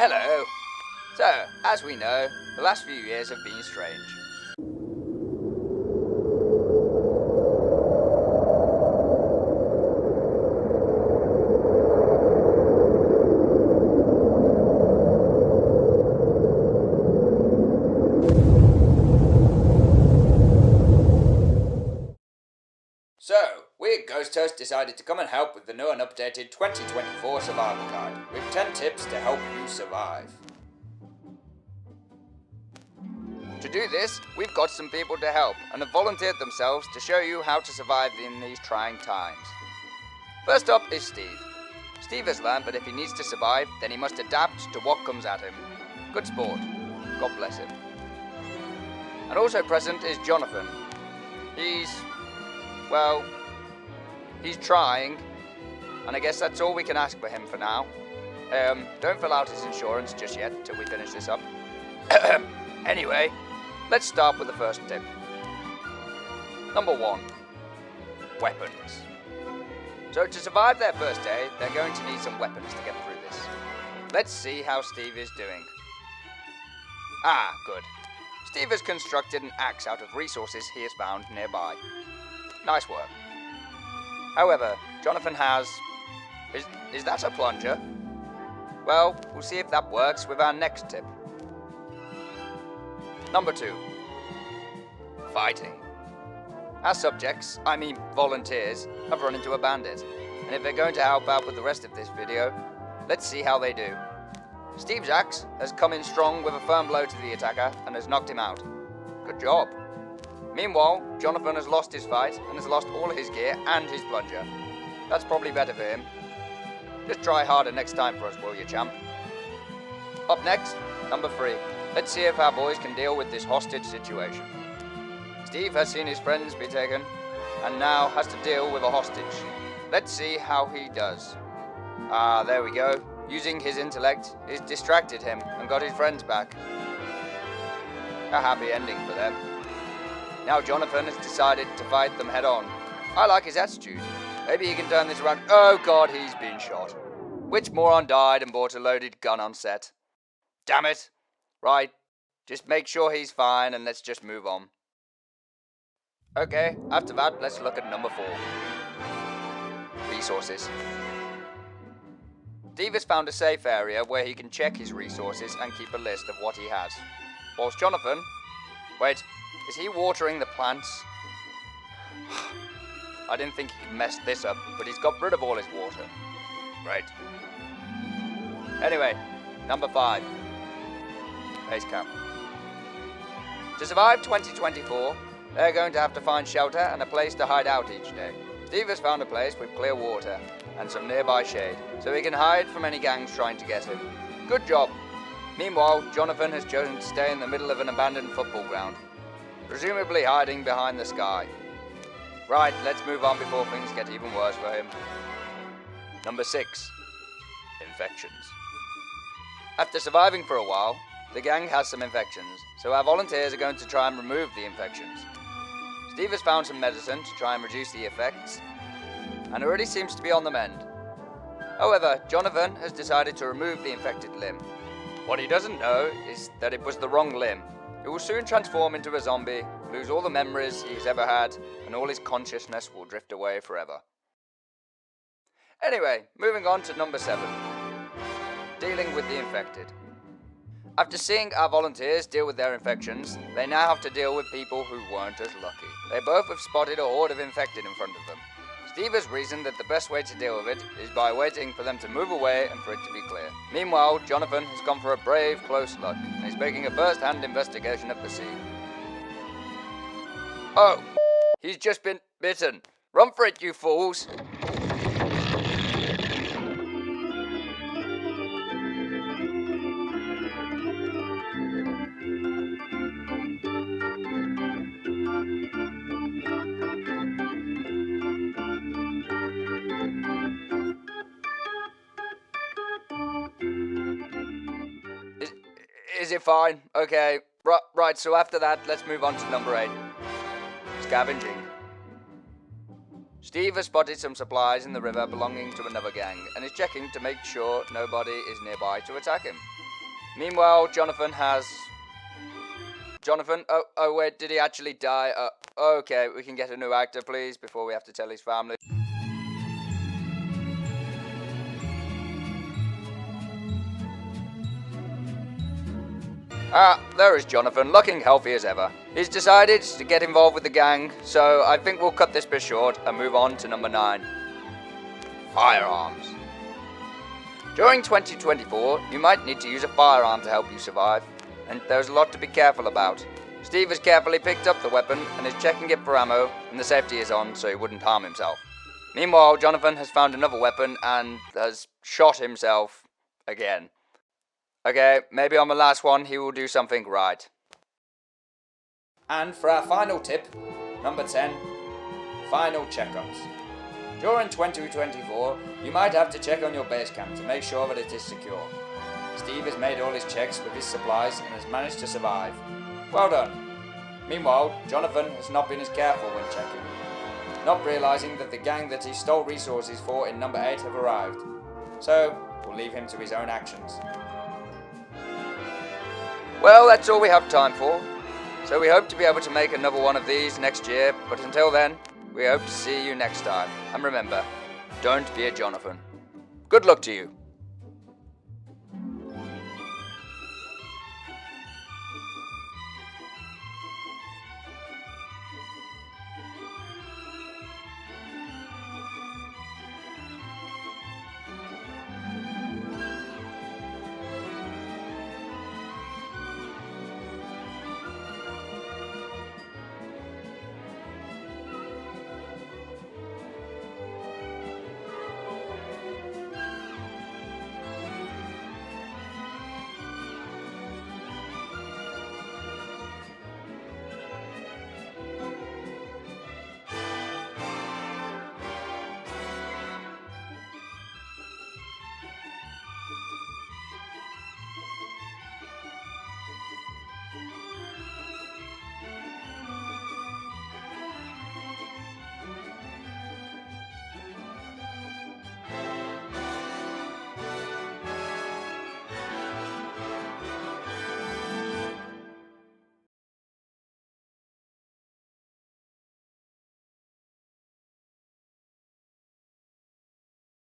Hello. So, as we know, the last few years have been strange. So, we at Ghost Host decided to come and help with the new and updated 2024 Survival Guide, with 10 tips to help you survive. To do this, we've got some people to help, and have volunteered themselves to show you how to survive in these trying times. First up is Steve. Steve has learned that if he needs to survive, then he must adapt to what comes at him. Good sport. God bless him. And also present is Jonathan. He's trying, and I guess that's all we can ask for him for now. Don't fill out his insurance just yet, till we finish this up. Anyway, let's start with the first tip. Number 1. Weapons. So to survive their first day, they're going to need some weapons to get through this. Let's see how Steve is doing. Ah, good. Steve has constructed an axe out of resources he has found nearby. Nice work. However, Jonathan has... Is that a plunger? Well, we'll see if that works with our next tip. Number 2. Fighting. Our subjects, I mean volunteers, have run into a bandit. And if they're going to help out with the rest of this video, let's see how they do. Steve's axe has come in strong with a firm blow to the attacker and has knocked him out. Good job. Meanwhile, Jonathan has lost his fight and has lost all his gear and his plunger. That's probably better for him. Just try harder next time for us, will you, champ? Up next, number 3. Let's see if our boys can deal with this hostage situation. Steve has seen his friends be taken and now has to deal with a hostage. Let's see how he does. Ah, there we go. Using his intellect, he's distracted him and got his friends back. A happy ending for them. Now Jonathan has decided to fight them head on. I like his attitude. Maybe he can turn this around. Oh god, he's been shot. Which moron died and bought a loaded gun on set? Damn it. Right, just make sure he's fine and let's just move on. Okay, after that, let's look at number 4. Resources. Steve has found a safe area where he can check his resources and keep a list of what he has. Whilst Jonathan... Wait, is he watering the plants? I didn't think he could mess this up, but he's got rid of all his water. Great. Anyway, number 5. Base camp. To survive 2024, they're going to have to find shelter and a place to hide out each day. Steve has found a place with clear water and some nearby shade, so he can hide from any gangs trying to get him. Good job. Meanwhile, Jonathan has chosen to stay in the middle of an abandoned football ground, presumably hiding behind the sky. Right, let's move on before things get even worse for him. Number 6. Infections. After surviving for a while, the gang has some infections, so our volunteers are going to try and remove the infections. Steve has found some medicine to try and reduce the effects, and already seems to be on the mend. However, Jonathan has decided to remove the infected limb. What he doesn't know is that it was the wrong limb. It will soon transform into a zombie, lose all the memories he's ever had, and all his consciousness will drift away forever. Anyway, moving on to number 7. Dealing with the infected. After seeing our volunteers deal with their infections, they now have to deal with people who weren't as lucky. They both have spotted a horde of infected in front of them. Steve has reasoned that the best way to deal with it is by waiting for them to move away and for it to be clear. Meanwhile, Jonathan has gone for a brave close look and is making a first-hand investigation of the scene. Oh, he's just been bitten. Run for it, you fools! Is it fine? Okay. Right, so after that, let's move on to number 8. Scavenging. Steve has spotted some supplies in the river belonging to another gang and is checking to make sure nobody is nearby to attack him. Meanwhile, Jonathan has... Jonathan? Oh wait, did he actually die? Okay, we can get a new actor, please, before we have to tell his family. There is Jonathan, looking healthy as ever. He's decided to get involved with the gang, so I think we'll cut this bit short and move on to number 9. Firearms. During 2024, you might need to use a firearm to help you survive, and there's a lot to be careful about. Steve has carefully picked up the weapon and is checking it for ammo, and the safety is on so he wouldn't harm himself. Meanwhile, Jonathan has found another weapon and has shot himself again. Okay, maybe on the last one he will do something right. And for our final tip, number 10, final checkups. During 2024, you might have to check on your base camp to make sure that it is secure. Steve has made all his checks with his supplies and has managed to survive. Well done. Meanwhile, Jonathan has not been as careful when checking, not realising that the gang that he stole resources for in number 8 have arrived. So, we'll leave him to his own actions. Well, that's all we have time for. So we hope to be able to make another one of these next year, but until then, we hope to see you next time. And remember, don't be a Jonathan. Good luck to you.